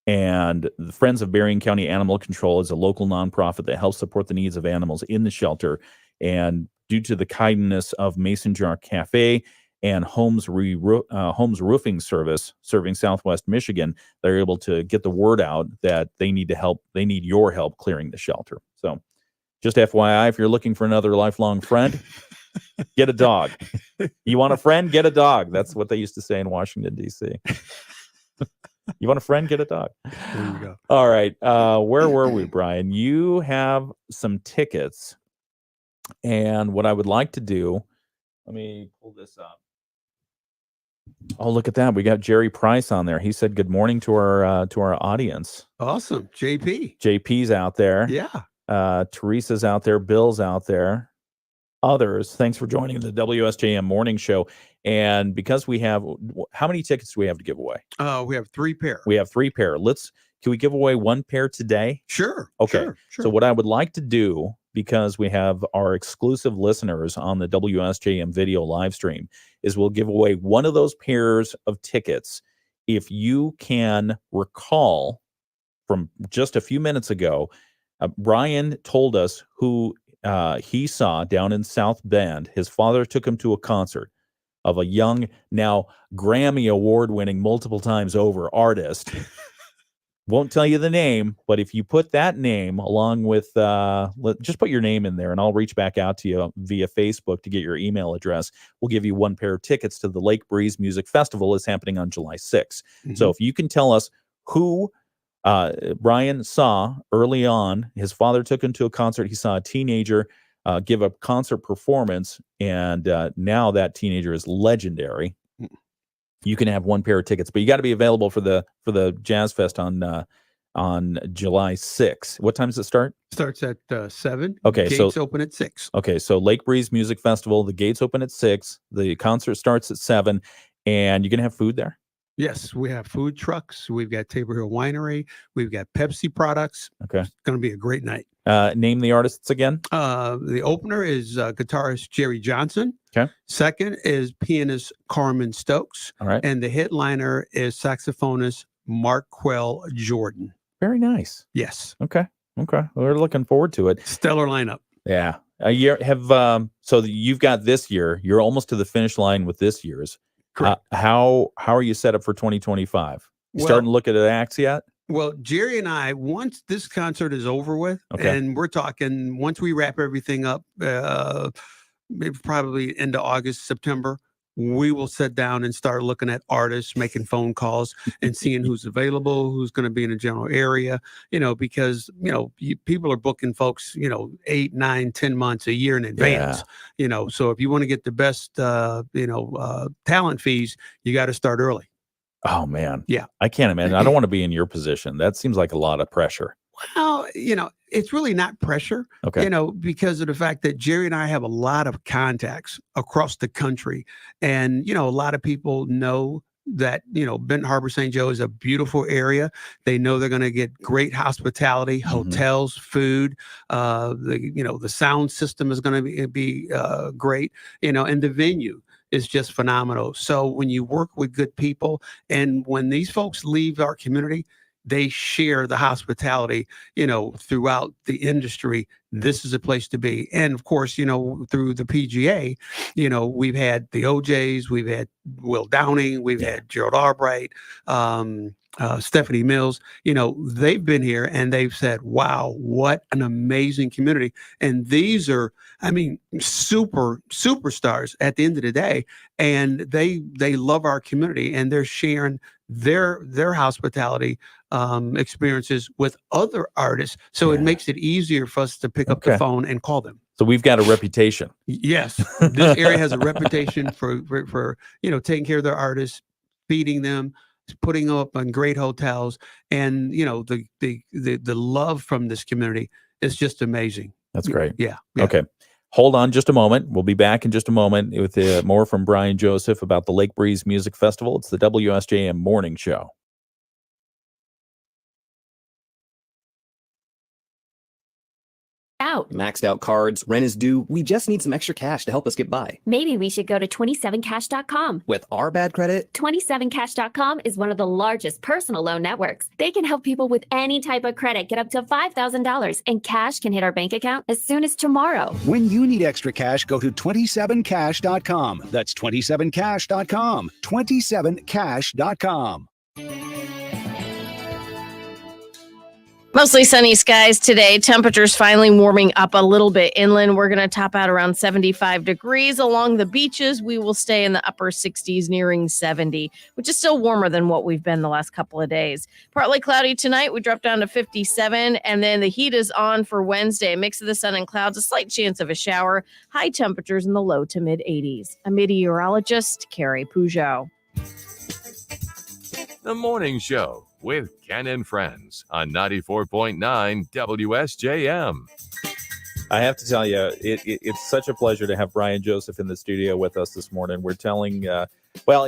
And the Friends of Berrien County Animal Control is a local nonprofit that helps support the needs of animals in the shelter. And due to the kindness of Mason Jar Cafe and Homes Roofing Service serving Southwest Michigan, they're able to get the word out that they need help. They need your help clearing the shelter. So just FYI, if you're looking for another lifelong friend, get a dog. You want a friend? Get a dog. That's what they used to say in Washington, D.C. You want a friend? Get a dog. There you go. All right. Where were we, Brian? You have some tickets. And what I would like to do, let me pull this up. Oh, look at that. We got Jerry Price on there. He said good morning to our audience. Awesome. JP's out there. Yeah. Teresa's out there. Bill's out there. others. Thanks for joining the WSJM Morning Show. And because we have, how many tickets do we have to give away? We have 3 pair. We have 3 pair. Can we give away 1 pair today? Sure. Okay. Sure. So what I would like to do, because we have our exclusive listeners on the WSJM video live stream, is we'll give away 1 of those pairs of tickets if you can recall from just a few minutes ago. Brian told us who he saw down in South Bend. His father took him to a concert of a young, now Grammy award-winning, multiple times over artist. Won't tell you the name, but if you put that name along with, just put your name in there, and I'll reach back out to you via Facebook to get your email address. We'll give you 1 pair of tickets to the Lake Breeze Music Festival. It's happening on July 6th. Mm-hmm. So if you can tell us who Brian saw early on, his father took him to a concert. He saw a teenager give a concert performance, and now that teenager is legendary. You can have 1 pair of tickets, but you got to be available for the Jazz Fest on July 6th. What time does it start? Starts at 7. Okay, Gates open at 6. Okay, so Lake Breeze Music Festival, the gates open at 6. The concert starts at 7, and you're gonna have food there. Yes, we have food trucks. We've got Tabor Hill Winery. We've got Pepsi products. Okay, it's going to be a great night. Name the artists again. The opener is guitarist Jerry Johnson. Okay. Second is pianist Carmen Stokes. All right. And the headliner is saxophonist Marquel Jordan. Very nice. Yes. Okay. Well, we're looking forward to it. Stellar lineup. Yeah. A year so you've got this year. You're almost to the finish line with this year's. How are you set up for 2025? Starting to look at acts yet? Well, Jerry and I, once this concert is over with, and we're talking once we wrap everything up, maybe probably into August, September, we will sit down and start looking at artists, making phone calls and seeing who's available, who's going to be in the general area, because, people are booking folks, 8, 9, 10 months, a year in advance, so if you want to get the best, talent fees, you got to start early. Oh, man. Yeah. I can't imagine. I don't want to be in your position. That seems like a lot of pressure. Well, it's really not pressure, because of the fact that Jerry and I have a lot of contacts across the country. And, a lot of people know that, Benton Harbor, St. Joe is a beautiful area. They know they're going to get great hospitality, hotels, food. The sound system is going to be great, and the venue is just phenomenal. So when you work with good people, and when these folks leave our community, they share the hospitality, throughout the industry. This is a place to be. And of course, through the PGA, we've had the OJs, we've had Will Downing, we've had Gerald Albright, Stephanie Mills, they've been here and they've said, wow, what an amazing community. And these are, superstars at the end of the day. And they love our community, and they're sharing their hospitality experiences with other artists. So it makes it easier for us to pick up the phone and call them. So we've got a reputation. Yes. This area has a reputation for taking care of their artists, feeding them, putting them up on great hotels. And, the love from this community is just amazing. That's great. Yeah. Okay. Hold on just a moment. We'll be back in just a moment with more from Bryan Joseph about the Lake Breeze Music Festival. It's the WSJM Morning Show. Out. Maxed out cards, rent is due. We just need some extra cash to help us get by. Maybe we should go to 27cash.com. With our bad credit? 27cash.com is one of the largest personal loan networks. They can help people with any type of credit get up to $5,000, and cash can hit our bank account as soon as tomorrow. When you need extra cash, go to 27cash.com. That's 27cash.com. 27cash.com. Mostly sunny skies today. Temperatures finally warming up a little bit inland. We're going to top out around 75 degrees. Along the beaches, we will stay in the upper 60s, nearing 70, which is still warmer than what we've been the last couple of days. Partly cloudy tonight. We drop down to 57, and then the heat is on for Wednesday. A mix of the sun and clouds, a slight chance of a shower. High temperatures in the low to mid 80s. A meteorologist, Carrie Peugeot. The Morning Show with Ken and Friends on 94.9 WSJM. I have to tell you, it's such a pleasure to have Bryan Joseph in the studio with us this morning. We're telling,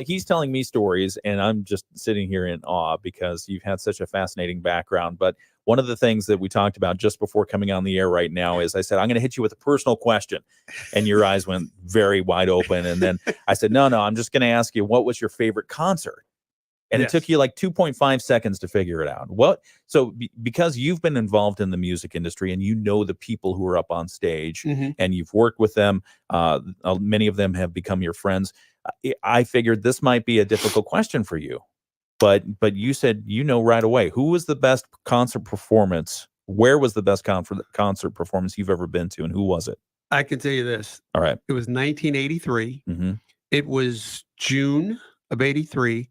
he's telling me stories, and I'm just sitting here in awe because you've had such a fascinating background. But one of the things that we talked about just before coming on the air right now is I said, I'm going to hit you with a personal question. And your eyes went very wide open. And then I said, no, I'm just going to ask you, what was your favorite concert? And It took you like 2.5 seconds to figure it out. Because you've been involved in the music industry and you know the people who are up on stage and you've worked with them, many of them have become your friends. I figured this might be a difficult question for you, but you said right away. Who was the best concert performance? Where was the best concert performance you've ever been to, and who was it? I can tell you this. All right. It was 1983. It was June of 83.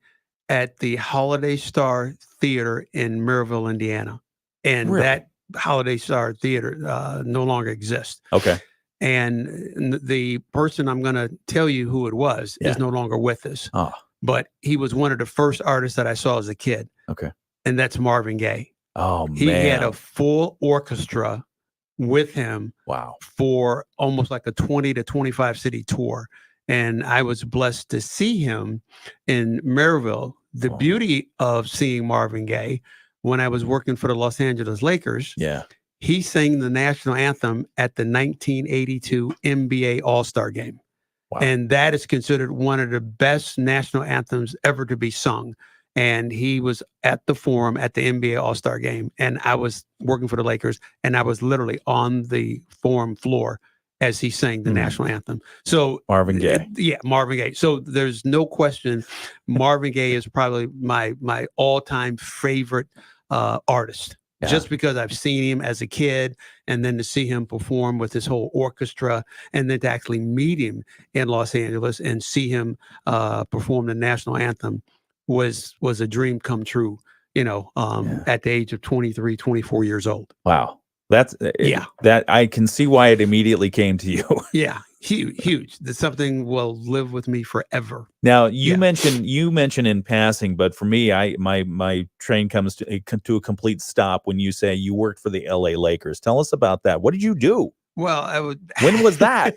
At the Holiday Star Theater in Maryville, Indiana. And that Holiday Star Theater no longer exists. Okay. And the person I'm going to tell you who it was is no longer with us. Oh. But he was one of the first artists that I saw as a kid. Okay. And that's Marvin Gaye. Oh, man. He had a full orchestra with him. Wow. For almost like a 20 to 25 city tour. And I was blessed to see him in Maryville. The beauty of seeing Marvin Gaye, when I was working for the Los Angeles Lakers, he sang the national anthem at the 1982 NBA All-Star game. Wow. And that is considered one of the best national anthems ever to be sung. And he was at the Forum at the NBA All-Star game. And I was working for the Lakers, and I was literally on the Forum floor as he sang the national anthem. So Marvin Gaye. Marvin Gaye. So there's no question Marvin Gaye is probably my all-time favorite artist. Just because I've seen him as a kid, and then to see him perform with his whole orchestra, and then to actually meet him in Los Angeles and see him perform the national anthem was a dream come true, at the age of 23, 24 years old. Wow. That's that I can see why it immediately came to you. Yeah, huge. That something will live with me forever. Now you mentioned in passing, but for me, my train comes to a complete stop when you say you worked for the LA Lakers. Tell us about that. What did you do? Well, when was that?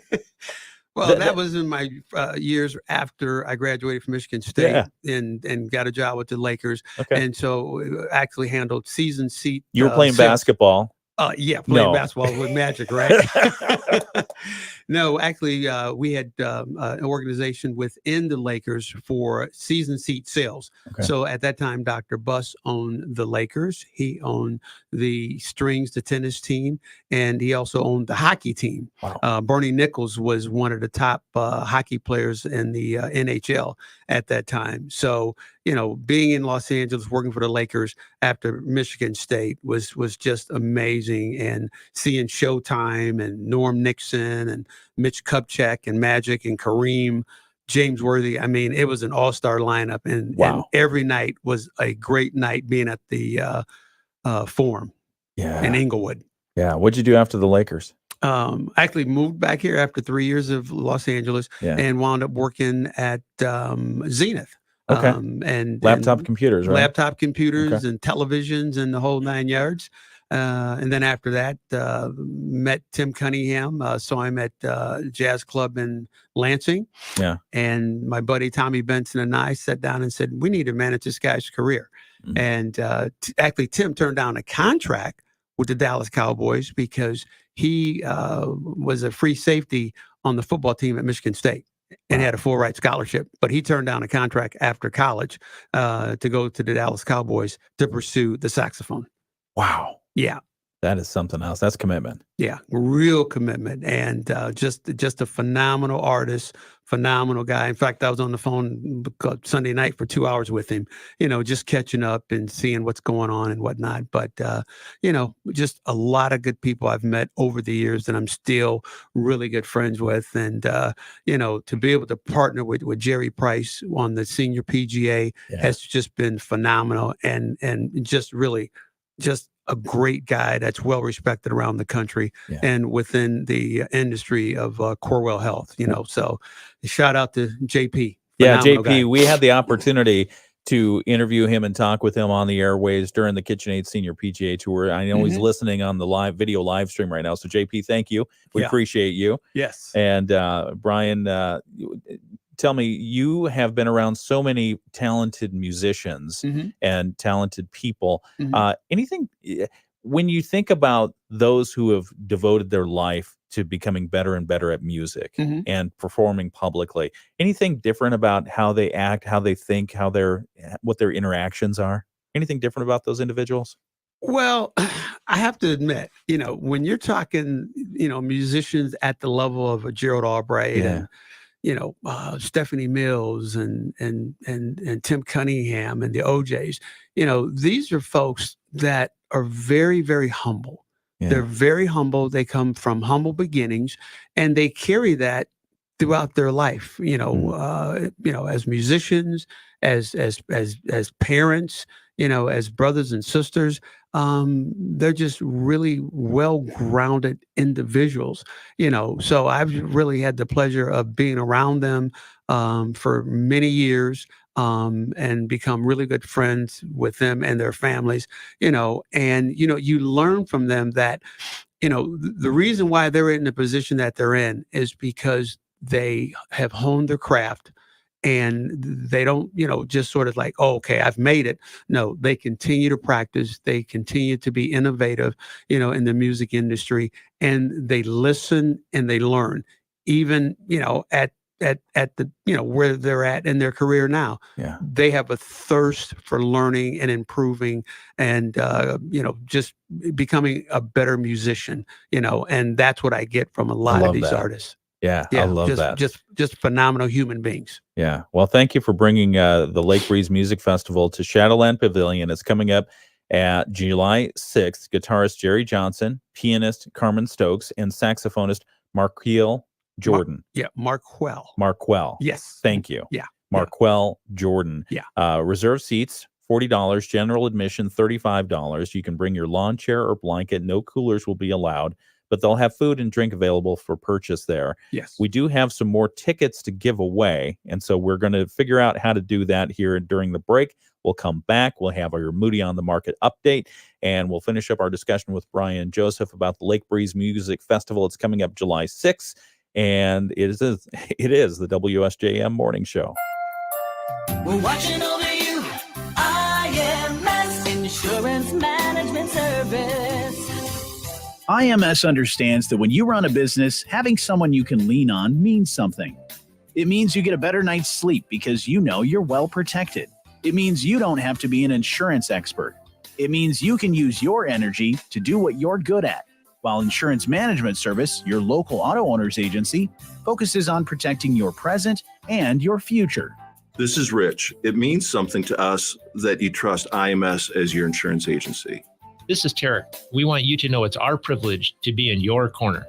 Well, that was in my years after I graduated from Michigan State and got a job with the Lakers. Okay. And so actually handled season seat. You were playing sales. Basketball. Playing basketball with Magic, right? No, actually, we had an organization within the Lakers for season seat sales. Okay. So at that time, Dr. Buss owned the Lakers. He owned the Strings, the tennis team, and he also owned the hockey team. Wow. Bernie Nichols was one of the top hockey players in the NHL at that time. So, being in Los Angeles, working for the Lakers after Michigan State was just amazing. And seeing Showtime and Norm Nixon and Mitch Kupchak and Magic and Kareem, James Worthy. I mean, it was an all-star lineup. And every night was a great night being at the Forum in Inglewood. Yeah. What'd you do after the Lakers? Actually moved back here after 3 years of Los Angeles and wound up working at Zenith. Okay. And laptop computers, right? Laptop computers and televisions and the whole 9 yards. And then after that, met Tim Cunningham. Saw him at Jazz Club in Lansing. Yeah. And my buddy Tommy Benson and I sat down and said, we need to manage this guy's career. Mm-hmm. And actually, Tim turned down a contract with the Dallas Cowboys because he was a free safety on the football team at Michigan State. And had a full ride scholarship, but he turned down a contract after college to go to the Dallas Cowboys to pursue the saxophone. Wow. Yeah. That is something else. That's commitment. Yeah, real commitment, and just a phenomenal artist, phenomenal guy. In fact, I was on the phone Sunday night for 2 hours with him, just catching up and seeing what's going on and whatnot. But, just a lot of good people I've met over the years that I'm still really good friends with. And, to be able to partner with Jerry Price on the senior PGA has just been phenomenal and just really just a great guy that's well respected around the country and within the industry of Corewell Health, so shout out to JP. Yeah, JP, guy. we had the opportunity to interview him and talk with him on the airways during the KitchenAid Senior PGA Tour. I know he's listening on the live stream right now. So JP, thank you. We appreciate you. Yes. And Bryan, tell me, you have been around so many talented musicians and talented people. Anything, when you think about those who have devoted their life to becoming better and better at music and performing publicly, anything different about how they act, how they think, what their interactions are? Anything different about those individuals? Well, I have to admit, when you're talking, musicians at the level of a Gerald Albright and Stephanie Mills and Tim Cunningham and the OJs, these are folks that are very, very humble. Yeah. They're very humble. They come from humble beginnings, and they carry that throughout their life. As musicians, as parents, as brothers and sisters. They're just really well-grounded individuals, so I've really had the pleasure of being around them for many years and become really good friends with them and their families, and, you learn from them that, the reason why they're in the position that they're in is because they have honed their craft. And they don't, just sort of like, oh, okay, I've made it. No, they continue to practice. They continue to be innovative, in the music industry, and they listen and they learn, even, at the, where they're at in their career now. Yeah. They have a thirst for learning and improving and, just becoming a better musician, and that's what I get from a lot of these artists. Yeah, I love that. Just phenomenal human beings. Yeah. Well, thank you for bringing the Lake Breeze Music Festival to Shadowland Pavilion. It's coming up at July 6th. Guitarist Jerry Johnson, pianist Carmen Stokes, and saxophonist Marquel Jordan. Marquel. Yes. Thank you. Yeah. Marquel Jordan. Yeah. Reserve seats, $40. General admission, $35. You can bring your lawn chair or blanket. No coolers will be allowed, but they'll have food and drink available for purchase there. Yes. We do have some more tickets to give away, and so we're going to figure out how to do that here during the break. We'll come back. We'll have our Moody on the Market update, and we'll finish up our discussion with Bryan Joseph about the Lake Breeze Music Festival. It's coming up July 6th, and it is the WSJM Morning Show. We're watching over you. IMS Insurance Management Service. IMS understands that when you run a business, having someone you can lean on means something. It means you get a better night's sleep because you know you're well protected. It means you don't have to be an insurance expert. It means you can use your energy to do what you're good at, while Insurance Management Service, your local auto owners agency, focuses on protecting your present and your future. This is Rich. It means something to us that you trust IMS as your insurance agency. This is Tarek. We want you to know it's our privilege to be in your corner.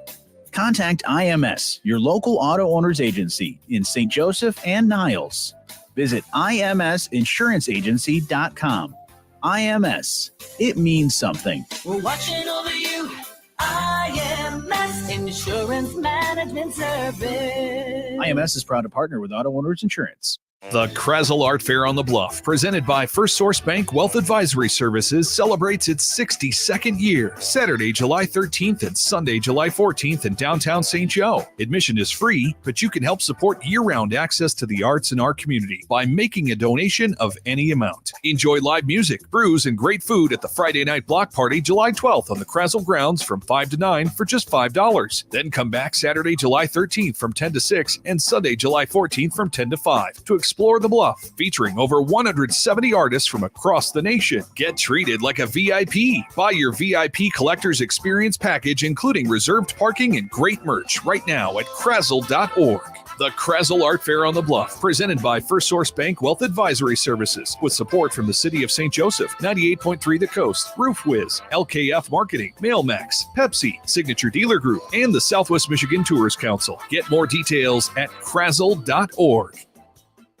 Contact IMS, your local auto owners agency in St. Joseph and Niles. Visit imsinsuranceagency.com. IMS. It means something. We're watching over you. IMS Insurance Management Service. IMS is proud to partner with Auto Owners Insurance. The Krazel Art Fair on the Bluff, presented by First Source Bank Wealth Advisory Services, celebrates its 62nd year, Saturday, July 13th and Sunday, July 14th in downtown St. Joe. Admission is free, but you can help support year-round access to the arts in our community by making a donation of any amount. Enjoy live music, brews, and great food at the Friday night block party, July 12th on the Krazel grounds from 5 to 9 for just $5. Then come back Saturday, July 13th from 10 to 6 and Sunday, July 14th from 10 to 5 to explore the Bluff, featuring over 170 artists from across the nation. Get treated like a VIP. Buy your VIP Collector's Experience package, including reserved parking and great merch right now at Krazel.org. The Krazel Art Fair on the Bluff, presented by First Source Bank Wealth Advisory Services, with support from the City of St. Joseph, 98.3 The Coast, Roof Wiz, LKF Marketing, MailMax, Pepsi, Signature Dealer Group, and the Southwest Michigan Tourist Council. Get more details at Krazel.org.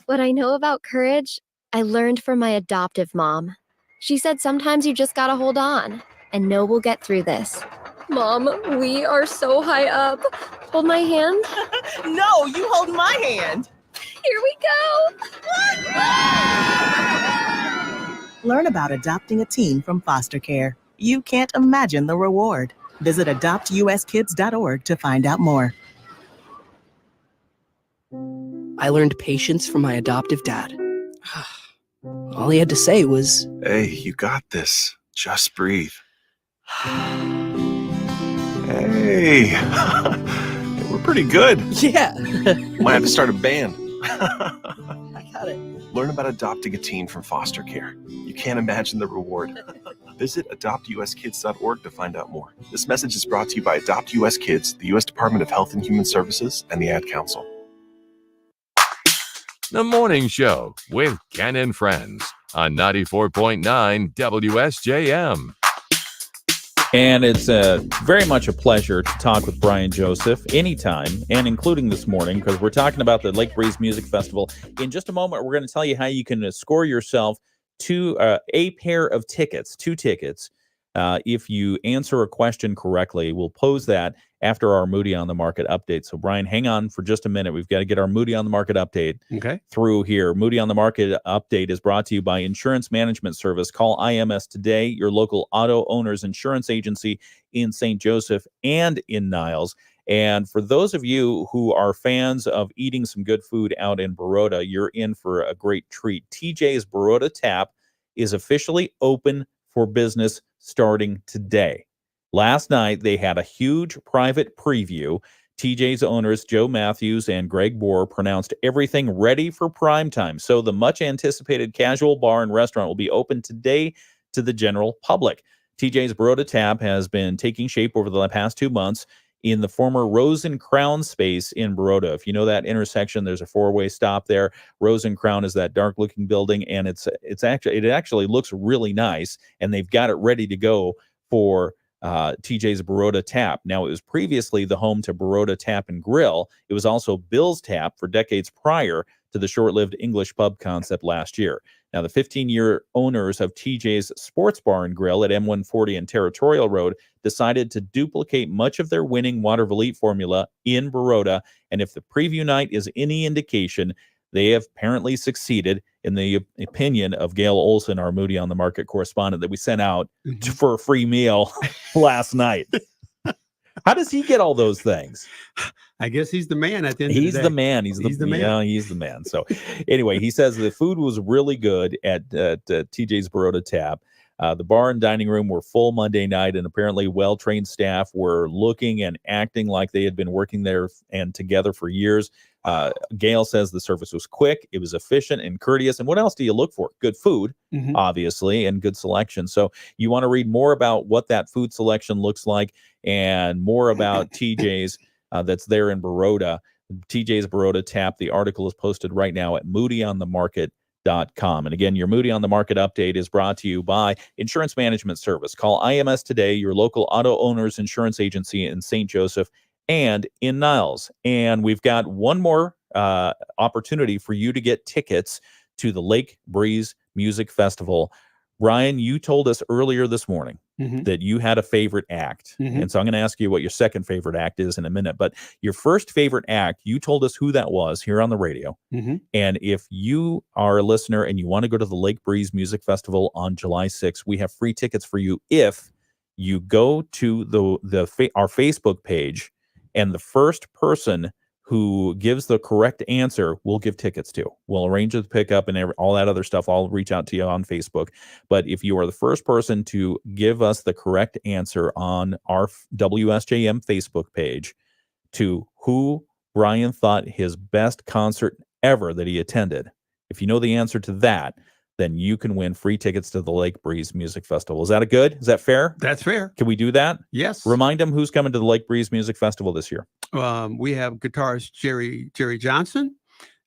What I know about courage, I learned from my adoptive mom. She said sometimes you just gotta hold on and know we'll get through this. Mom, we are so high up. Hold my hand. No, you hold my hand. Here we go. Learn about adopting a teen from foster care. You can't imagine the reward. Visit adoptuskids.org to find out more. I learned patience from my adoptive dad. All he had to say was, Hey, you got this. Just breathe. Hey, we're pretty good. yeah. Might have to start a band. I got it. Learn about adopting a teen from foster care. You can't imagine the reward. Visit adoptuskids.org to find out more. This message is brought to you by Adopt US Kids, the U.S. Department of Health and Human Services, and the Ad Council. The Morning Show with Ken and Friends on 94.9 WSJM. And it's very much a pleasure to talk with Bryan Joseph anytime, and including this morning, because we're talking about the Lake Breeze Music Festival. In just a moment, we're going to tell you how you can score yourself a pair of tickets, 2 tickets. If you answer a question correctly, we'll pose that after our Moody on the Market update. So, Bryan, hang on for just a minute. We've got to get our Moody on the Market update through here. Moody on the Market update is brought to you by Insurance Management Service. Call IMS today, your local auto owner's insurance agency in St. Joseph and in Niles. And for those of you who are fans of eating some good food out in Baroda, you're in for a great treat. TJ's Baroda Tap is officially open for business starting today. Last night, they had a huge private preview. TJ's owners, Joe Matthews and Greg Bohr, pronounced everything ready for prime time. So the much-anticipated casual bar and restaurant will be open today to the general public. TJ's Baroda Tap has been taking shape over the past 2 months in the former Rose and Crown space in Baroda. If you know that intersection, there's a 4-way stop there. Rose and Crown is that dark-looking building, and it actually looks really nice, and they've got it ready to go for TJ's Baroda Tap. Now, it was previously the home to Baroda Tap and Grill. It was also Bill's Tap for decades prior to the short-lived English pub concept last year. Now, the 15-year owners of TJ's Sports Bar and Grill at M140 and Territorial Road decided to duplicate much of their winning Waterville Elite formula in Baroda, and if the preview night is any indication, they have apparently succeeded, in the opinion of Gail Olson, our Moody on the Market correspondent that we sent out for a free meal last night. How does he get all those things? I guess he's the man at the end of the day. He's the man. He's the man. Yeah, he's the man. So anyway, he says the food was really good at TJ's Baroda Tap. The bar and dining room were full Monday night, and apparently well-trained staff were looking and acting like they had been working there and together for years. Gail says the service was quick, it was efficient and courteous. And what else do you look for? Good food, obviously, and good selection. So you want to read more about what that food selection looks like and more about TJ's that's there in Baroda. TJ's Baroda Tap. The article is posted right now at moodyonthemarket.com. And again, your Moody on the Market update is brought to you by Insurance Management Service. Call IMS today, your local auto owner's insurance agency in St. Joseph and in Niles. And we've got one more opportunity for you to get tickets to the Lake Breeze Music Festival. Bryan, you told us earlier this morning that you had a favorite act. And so I'm going to ask you what your second favorite act is in a minute. But your first favorite act, you told us who that was here on the radio. And if you are a listener and you want to go to the Lake Breeze Music Festival on July 6th, we have free tickets for you if you go to our Facebook page, and the first person who gives the correct answer, we'll give tickets to. We'll arrange the pickup and all that other stuff. I'll reach out to you on Facebook. But if you are the first person to give us the correct answer on our WSJM Facebook page to who Bryan thought his best concert ever that he attended, if you know the answer to that, then you can win free tickets to the Lake Breeze Music Festival. Is that good? Is that fair? That's fair. Can we do that? Yes. Remind them who's coming to the Lake Breeze Music Festival this year. We have guitarist Jerry Johnson.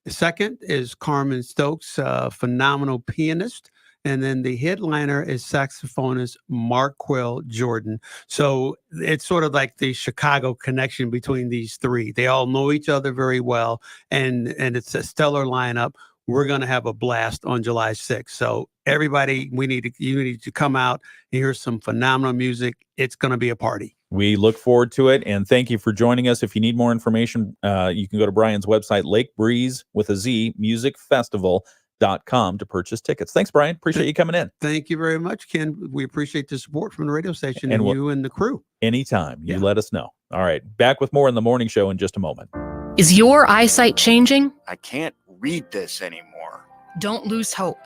The second is Carmen Stokes, a phenomenal pianist. And then the headliner is saxophonist Marquel Jordan. So it's sort of like the Chicago connection between these three. They all know each other very well, and it's a stellar lineup. we're going to have a blast on July 6th. So everybody, you need to come out and hear some phenomenal music. It's going to be a party. We look forward to it, and thank you for joining us. If you need more information, you can go to Bryan's website, Lake Breeze with a Z, musicfestival.com to purchase tickets. Thanks, Bryan. Appreciate you coming in. Thank you very much, Ken. We appreciate the support from the radio station and you and the crew. Anytime. You let us know. All right. Back with more in the morning show in just a moment. Is your eyesight changing? I can't read this anymore. Don't lose hope.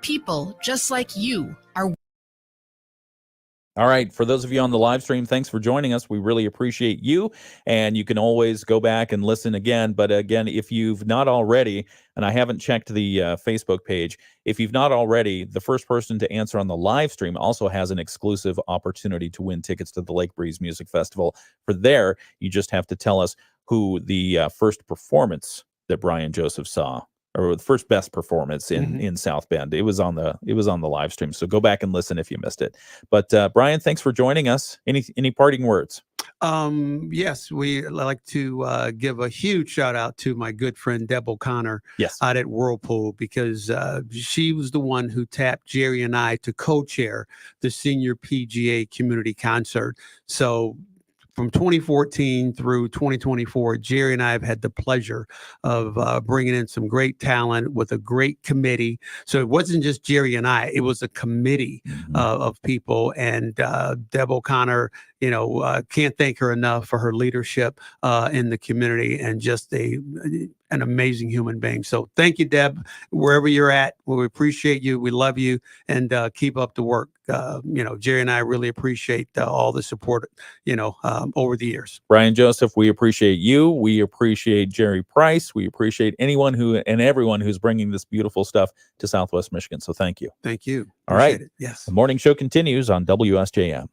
People just like you are. All right. For those of you on the live stream, thanks for joining us. We really appreciate you. And you can always go back and listen again. But again, if you've not already, and I haven't checked the Facebook page, if you've not already, the first person to answer on the live stream also has an exclusive opportunity to win tickets to the Lake Breeze Music Festival. For there, you just have to tell us who the first performance that Bryan Joseph saw, or the first best performance in South Bend. It was on the live stream. So go back and listen if you missed it. But Bryan, thanks for joining us. Any parting words? Yes, we like to give a huge shout out to my good friend Deb O'Connor out at Whirlpool, because she was the one who tapped Jerry and I to co-chair the Senior PGA Community Concert. So from 2014 through 2024, Jerry and I have had the pleasure of bringing in some great talent with a great committee. So it wasn't just Jerry and I, it was a committee of people. And Deb O'Connor, can't thank her enough for her leadership in the community, and just an amazing human being. So thank you, Deb, wherever you're at. We appreciate you. We love you, and keep up the work. Jerry and I really appreciate all the support, over the years. Bryan Joseph, we appreciate you. We appreciate Jerry Price. We appreciate anyone and everyone who's bringing this beautiful stuff to Southwest Michigan. So thank you. Thank you. All right. Appreciate it. Yes. The morning show continues on WSJM.